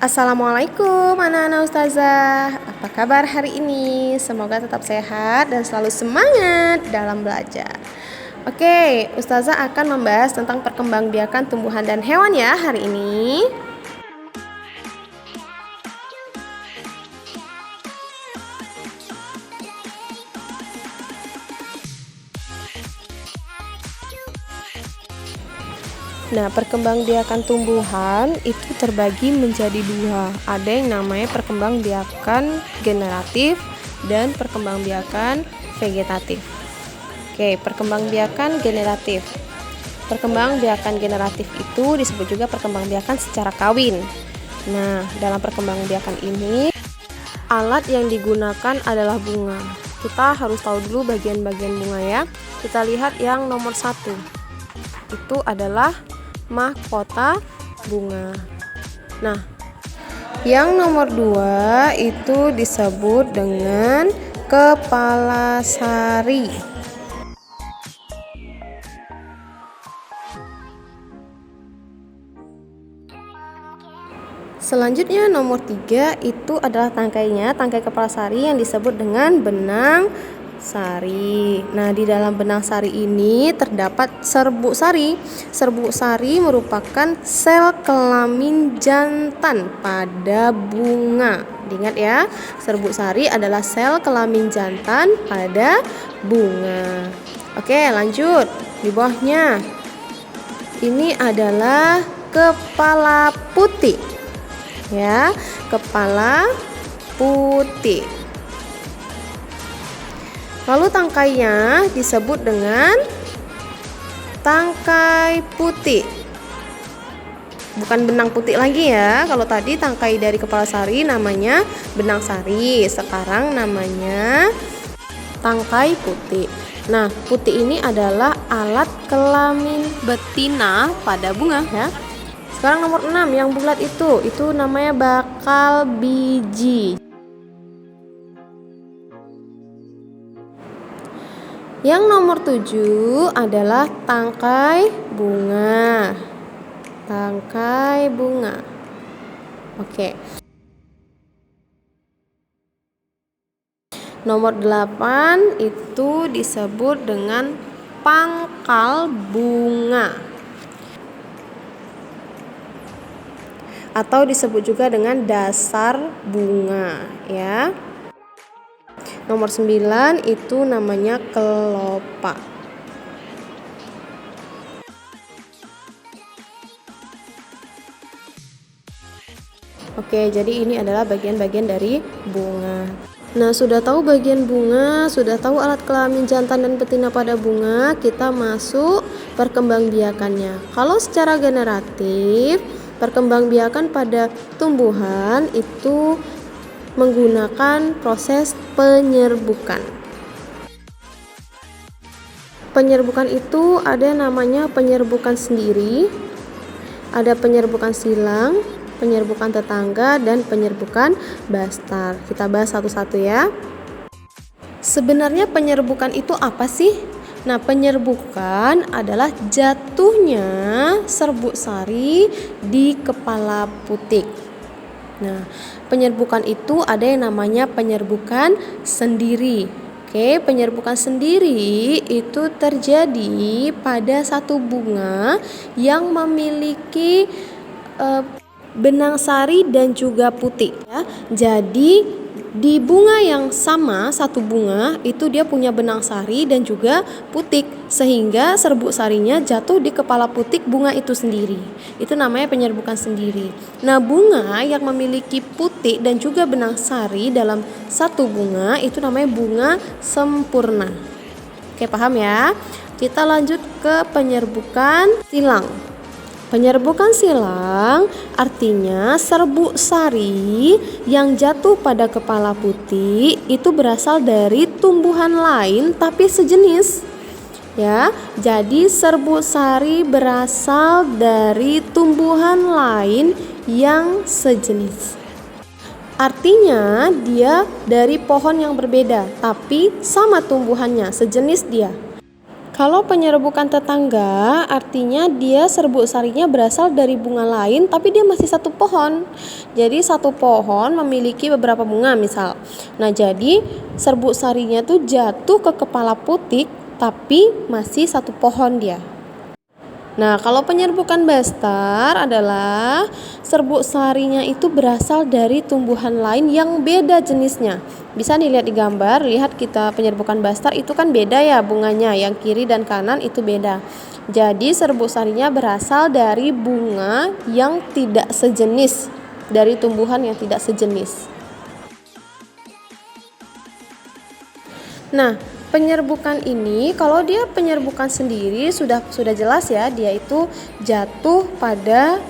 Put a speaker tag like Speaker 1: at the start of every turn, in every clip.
Speaker 1: Assalamualaikum anak-anak ustazah. Apa kabar hari ini? Semoga tetap sehat dan selalu semangat dalam belajar. Oke, ustazah akan membahas tentang perkembangbiakan tumbuhan dan hewan ya hari ini. Nah, perkembangbiakan tumbuhan itu terbagi menjadi dua. Ada yang namanya perkembangbiakan generatif dan perkembangbiakan vegetatif. Oke, perkembangbiakan generatif. Perkembangbiakan generatif itu disebut juga perkembangbiakan secara kawin. Nah, dalam perkembangbiakan ini alat yang digunakan adalah bunga. Kita harus tahu dulu bagian-bagian bunga ya. Kita lihat yang nomor 1. Itu adalah mahkota bunga. Nah, yang nomor 2 itu disebut dengan kepala sari. Selanjutnya nomor 3 itu adalah tangkainya, tangkai kepala sari yang disebut dengan benang sari. Nah, di dalam benang sari ini terdapat serbuk sari. Serbuk sari merupakan sel kelamin jantan pada bunga. Ingat ya, serbuk sari adalah sel kelamin jantan pada bunga. Oke, lanjut. Di bawahnya ini adalah kepala putih. Ya, kepala putih. Lalu tangkainya disebut dengan tangkai putih. Bukan benang putih lagi ya. Kalau tadi tangkai dari kepala sari namanya benang sari, sekarang namanya tangkai putih. Nah, putih ini adalah alat kelamin betina pada bunga ya. Sekarang nomor 6 yang bulat itu namanya bakal biji. Yang nomor 7 adalah tangkai bunga. Tangkai bunga. Oke. Nomor 8 itu disebut dengan pangkal bunga. Atau disebut juga dengan dasar bunga, ya. Nomor 9 itu namanya kelopak. Oke, jadi ini adalah bagian-bagian dari bunga. Nah, sudah tahu bagian bunga, sudah tahu alat kelamin jantan dan betina pada bunga, kita masuk perkembangbiakannya. Kalau secara generatif, perkembangbiakan pada tumbuhan itu menggunakan proses penyerbukan. Penyerbukan itu ada namanya penyerbukan sendiri, ada penyerbukan silang, penyerbukan tetangga, dan penyerbukan bastar. Kita bahas satu-satu ya. Sebenarnya penyerbukan itu apa sih? Nah, penyerbukan adalah jatuhnya serbuk sari di kepala putik. Nah, penyerbukan itu ada yang namanya penyerbukan sendiri. Oke, penyerbukan sendiri itu terjadi pada satu bunga yang memiliki benang sari dan juga putik ya. Jadi di bunga yang sama, satu bunga itu dia punya benang sari dan juga putik, sehingga serbuk sarinya jatuh di kepala putik bunga itu sendiri. Itu namanya penyerbukan sendiri. Nah, bunga yang memiliki putik dan juga benang sari dalam satu bunga itu namanya bunga sempurna. Oke, paham ya? Kita lanjut ke penyerbukan silang. Penyerbukan silang artinya serbuk sari yang jatuh pada kepala putik itu berasal dari tumbuhan lain tapi sejenis. Ya, jadi serbuk sari berasal dari tumbuhan lain yang sejenis. Artinya dia dari pohon yang berbeda tapi sama tumbuhannya, sejenis dia. Kalau penyerbukan tetangga, artinya dia serbuk sarinya berasal dari bunga lain, tapi dia masih satu pohon. Jadi satu pohon memiliki beberapa bunga misal. Nah, jadi serbuk sarinya tuh jatuh ke kepala putik, tapi masih satu pohon dia. Nah, kalau penyerbukan bastar adalah serbuk sarinya itu berasal dari tumbuhan lain yang beda jenisnya. Bisa dilihat di gambar, lihat kita penyerbukan bastar itu kan beda ya bunganya, yang kiri dan kanan itu beda. Jadi serbuk sarinya berasal dari bunga yang tidak sejenis, dari tumbuhan yang tidak sejenis. Nah, penyerbukan ini kalau dia penyerbukan sendiri sudah jelas ya, dia itu jatuh pada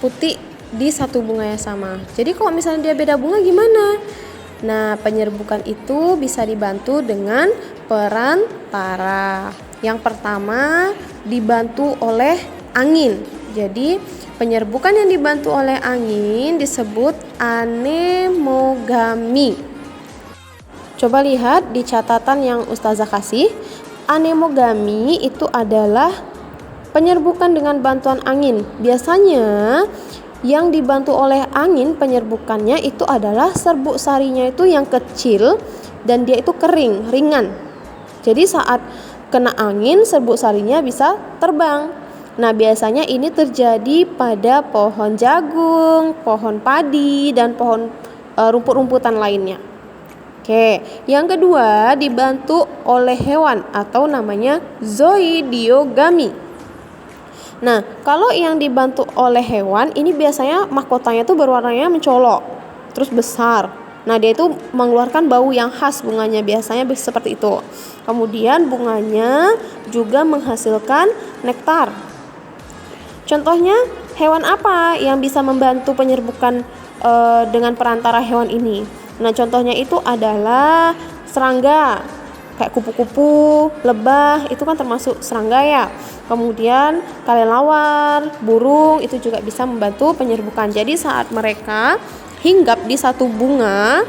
Speaker 1: putik di satu bunga yang sama. Jadi kalau misalnya dia beda bunga gimana? Nah, penyerbukan itu bisa dibantu dengan perantara. Yang pertama dibantu oleh angin. Jadi penyerbukan yang dibantu oleh angin disebut anemogami. Coba lihat di catatan yang Ustazah kasih. Anemogami itu adalah penyerbukan dengan bantuan angin. Biasanya yang dibantu oleh angin penyerbukannya itu adalah serbuk sarinya itu yang kecil dan dia itu kering, ringan. Jadi saat kena angin serbuk sarinya bisa terbang. Nah, biasanya ini terjadi pada pohon jagung, pohon padi, dan pohon rumput-rumputan lainnya. Oke, yang kedua dibantu oleh hewan atau namanya zoidiogami. Nah, kalau yang dibantu oleh hewan ini biasanya mahkotanya tuh berwarnanya mencolok, terus besar. Nah, dia itu mengeluarkan bau yang khas bunganya, biasanya seperti itu. Kemudian bunganya juga menghasilkan nektar. Contohnya hewan apa yang bisa membantu penyerbukan dengan perantara hewan ini? Nah, contohnya itu adalah serangga, kayak kupu-kupu, lebah, itu kan termasuk serangga ya. Kemudian kelelawar, burung, itu juga bisa membantu penyerbukan. Jadi saat mereka hinggap di satu bunga,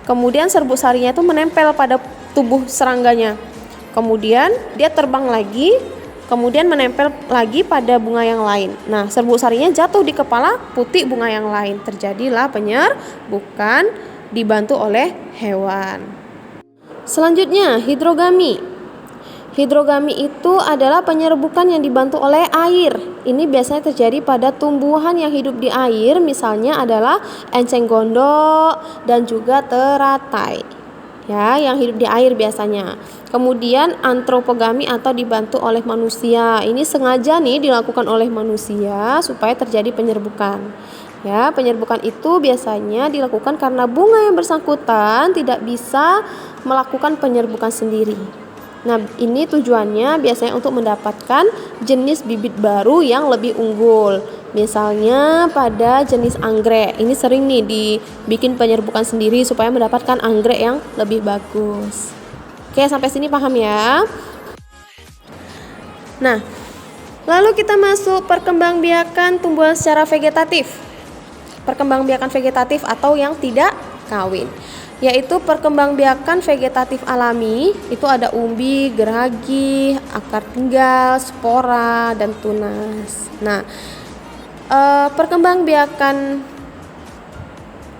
Speaker 1: kemudian serbuk sarinya itu menempel pada tubuh serangganya. Kemudian dia terbang lagi, kemudian menempel lagi pada bunga yang lain. Nah, serbuk sarinya jatuh di kepala putik bunga yang lain. Terjadilah penyerbukan dibantu oleh hewan. Selanjutnya, hidrogami. Hidrogami itu adalah penyerbukan yang dibantu oleh air. Ini biasanya terjadi pada tumbuhan yang hidup di air, misalnya adalah enceng gondok dan juga teratai. Ya, yang hidup di air biasanya. Kemudian antropogami atau dibantu oleh manusia. Ini sengaja nih dilakukan oleh manusia supaya terjadi penyerbukan. Ya, penyerbukan itu biasanya dilakukan karena bunga yang bersangkutan tidak bisa melakukan penyerbukan sendiri. Nah, ini tujuannya biasanya untuk mendapatkan jenis bibit baru yang lebih unggul. Misalnya pada jenis anggrek, ini sering nih dibikin penyerbukan sendiri supaya mendapatkan anggrek yang lebih bagus. Oke, sampai sini paham ya? Nah, lalu kita masuk perkembangbiakan tumbuhan secara vegetatif. Perkembangbiakan vegetatif atau yang tidak kawin, yaitu perkembangbiakan vegetatif alami. Itu ada umbi, gerahgi, akar tinggal, spora, dan tunas. Nah, perkembangbiakan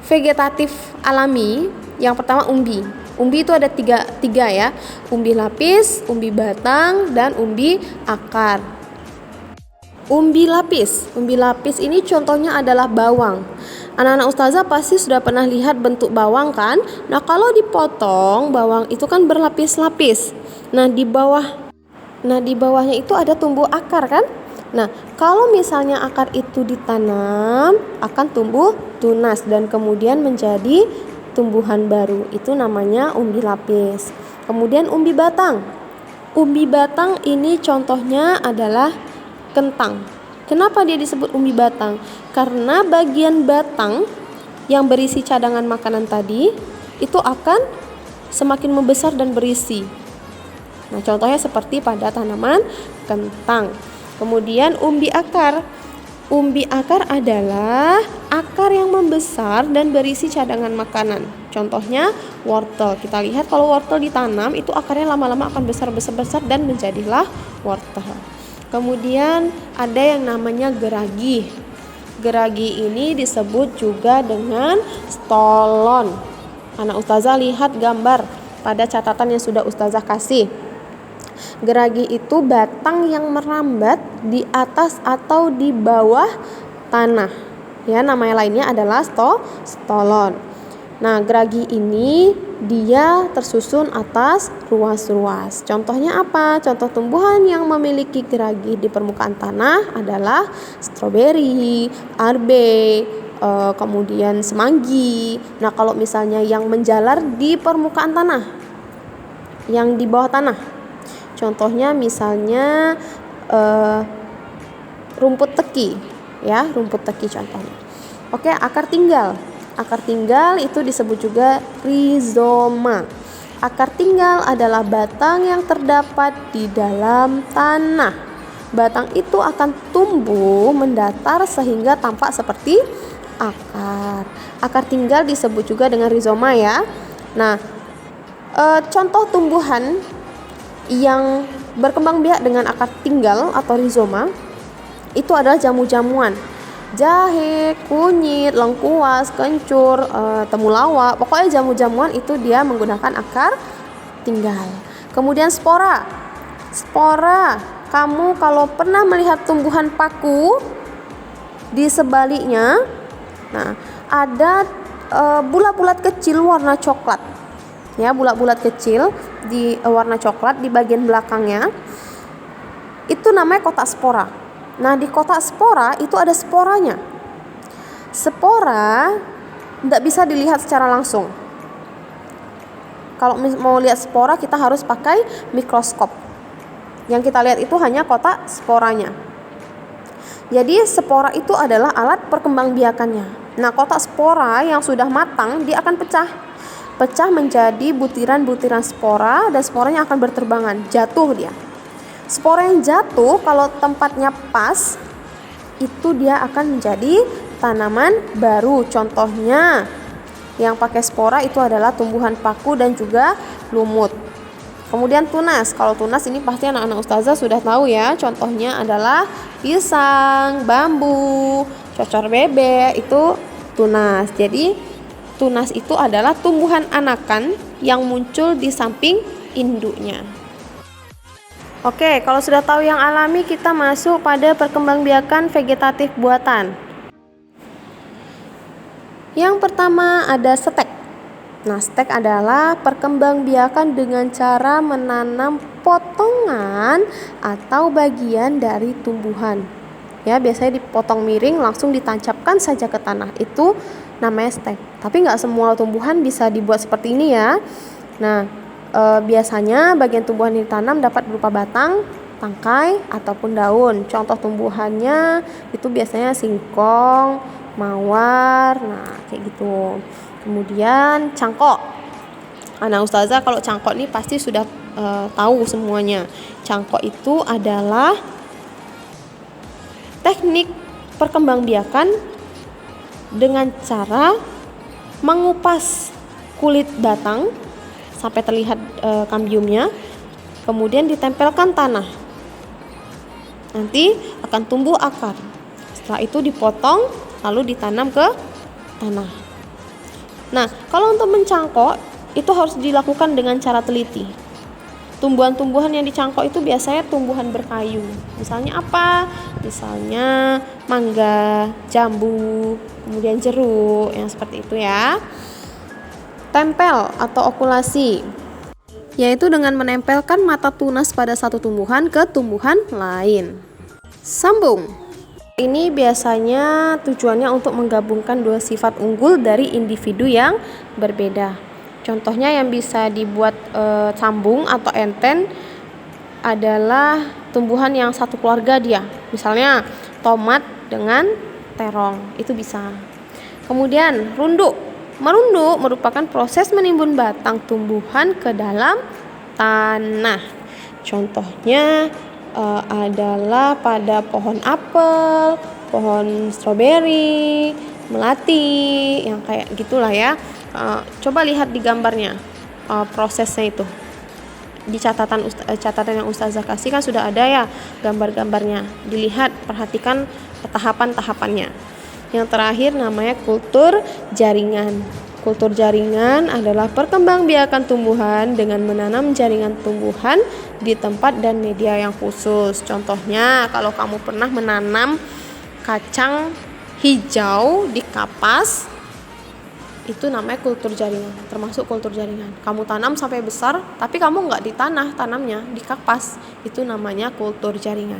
Speaker 1: vegetatif alami yang pertama umbi. Umbi itu ada tiga ya, umbi lapis, umbi batang, dan umbi akar. Umbi lapis ini contohnya adalah bawang. Anak-anak ustazah pasti sudah pernah lihat bentuk bawang kan? Nah, kalau dipotong bawang itu kan berlapis-lapis. Nah, di bawahnya itu ada tumbuh akar kan? Nah, kalau misalnya akar itu ditanam akan tumbuh tunas dan kemudian menjadi tumbuhan baru. Itu namanya umbi lapis. Kemudian umbi batang. Umbi batang ini contohnya adalah kentang. Kenapa dia disebut umbi batang? Karena bagian batang yang berisi cadangan makanan tadi itu akan semakin membesar dan berisi. Nah, contohnya seperti pada tanaman kentang. Kemudian umbi akar. Umbi akar adalah akar yang membesar dan berisi cadangan makanan. Contohnya wortel. Kita lihat kalau wortel ditanam itu akarnya lama-lama akan besar dan menjadilah wortel. Kemudian ada yang namanya geragi. Geragi ini disebut juga dengan stolon. Anak ustazah lihat gambar pada catatan yang sudah ustazah kasih. Geragi itu batang yang merambat di atas atau di bawah tanah. Ya, nama lainnya adalah stolon. Nah, geragi ini dia tersusun atas ruas-ruas. Contohnya apa? Contoh tumbuhan yang memiliki geragi di permukaan tanah adalah stroberi, arbe, kemudian semanggi. Nah, kalau misalnya yang menjalar di permukaan tanah, yang di bawah tanah, contohnya misalnya rumput teki, ya, rumput teki contohnya. Oke, akar tinggal. Akar tinggal itu disebut juga rizoma. Akar tinggal adalah batang yang terdapat di dalam tanah. Batang itu akan tumbuh mendatar sehingga tampak seperti akar. Akar tinggal disebut juga dengan rizoma, ya. Nah, contoh tumbuhan yang berkembang biak dengan akar tinggal atau rizoma itu adalah jamu-jamuan, jahe, kunyit, lengkuas, kencur, temulawak. Pokoknya jamu-jamuan itu dia menggunakan akar tinggal. Kemudian spora. Spora, kamu kalau pernah melihat tumbuhan paku di sebaliknya, nah ada bulat-bulat kecil warna coklat. Ya, bulat-bulat kecil di warna coklat di bagian belakangnya. Itu namanya kotak spora. Nah, di kotak spora itu ada sporanya. Spora tidak bisa dilihat secara langsung. Kalau mau lihat spora kita harus pakai mikroskop. Yang kita lihat itu hanya kotak sporanya. Jadi spora itu adalah alat perkembangbiakannya. Nah, kotak spora yang sudah matang dia akan pecah menjadi butiran-butiran spora dan sporanya akan berterbangan, jatuh dia. Spora yang jatuh kalau tempatnya pas itu dia akan menjadi tanaman baru. Contohnya yang pakai spora itu adalah tumbuhan paku dan juga lumut. Kemudian tunas. Kalau tunas ini pasti anak-anak ustazah sudah tahu, ya. Contohnya adalah pisang, bambu, cocor bebek, itu tunas. Jadi tunas itu adalah tumbuhan anakan yang muncul di samping induknya. Oke, kalau sudah tahu yang alami, kita masuk pada perkembangbiakan vegetatif buatan. Yang pertama ada stek. Nah, stek adalah perkembangbiakan dengan cara menanam potongan atau bagian dari tumbuhan. Ya, biasanya dipotong miring langsung ditancapkan saja ke tanah. Itu namanya stek. Tapi nggak semua tumbuhan bisa dibuat seperti ini, ya. Nah, biasanya bagian tumbuhan yang ditanam dapat berupa batang, tangkai, ataupun daun. Contoh tumbuhannya itu biasanya singkong, mawar, nah kayak gitu. Kemudian cangkok. Anak ustazah kalau cangkok ini pasti sudah tahu semuanya. Cangkok itu adalah teknik perkembangbiakan dengan cara mengupas kulit batang sampai terlihat kambiumnya, kemudian ditempelkan tanah. Nanti akan tumbuh akar. Setelah itu dipotong lalu ditanam ke tanah. Nah, kalau untuk mencangkok itu harus dilakukan dengan cara teliti. Tumbuhan-tumbuhan yang dicangkok itu biasanya tumbuhan berkayu. Misalnya apa? Misalnya mangga, jambu, kemudian jeruk, yang seperti itu, ya. Tempel atau okulasi, yaitu dengan menempelkan mata tunas pada satu tumbuhan ke tumbuhan lain. Sambung. Ini biasanya tujuannya untuk menggabungkan dua sifat unggul dari individu yang berbeda. Contohnya yang bisa dibuat sambung atau enten adalah tumbuhan yang satu keluarga dia. Misalnya tomat dengan terong, itu bisa. Kemudian runduk. Merunduk merupakan proses menimbun batang tumbuhan ke dalam tanah. Contohnya adalah pada pohon apel, pohon stroberi, melati, yang kayak gitulah ya. Coba lihat di gambarnya, prosesnya itu. Di catatan yang Ustazah kasih kan sudah ada ya gambar-gambarnya. Dilihat, perhatikan tahapan-tahapannya. Yang terakhir namanya kultur jaringan. Kultur jaringan adalah perkembangbiakan tumbuhan dengan menanam jaringan tumbuhan di tempat dan media yang khusus. Contohnya, kalau kamu pernah menanam kacang hijau di kapas, itu namanya kultur jaringan, termasuk kultur jaringan. Kamu tanam sampai besar, tapi kamu nggak di tanah tanamnya, di kapas. Itu namanya kultur jaringan.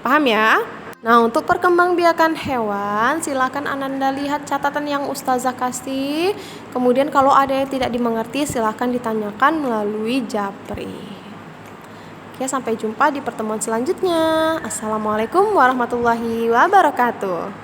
Speaker 1: Paham ya? Nah, untuk perkembangbiakan hewan, silakan Ananda lihat catatan yang Ustazah kasih. Kemudian kalau ada yang tidak dimengerti, silakan ditanyakan melalui Japri. Oke, sampai jumpa di pertemuan selanjutnya. Assalamualaikum warahmatullahi wabarakatuh.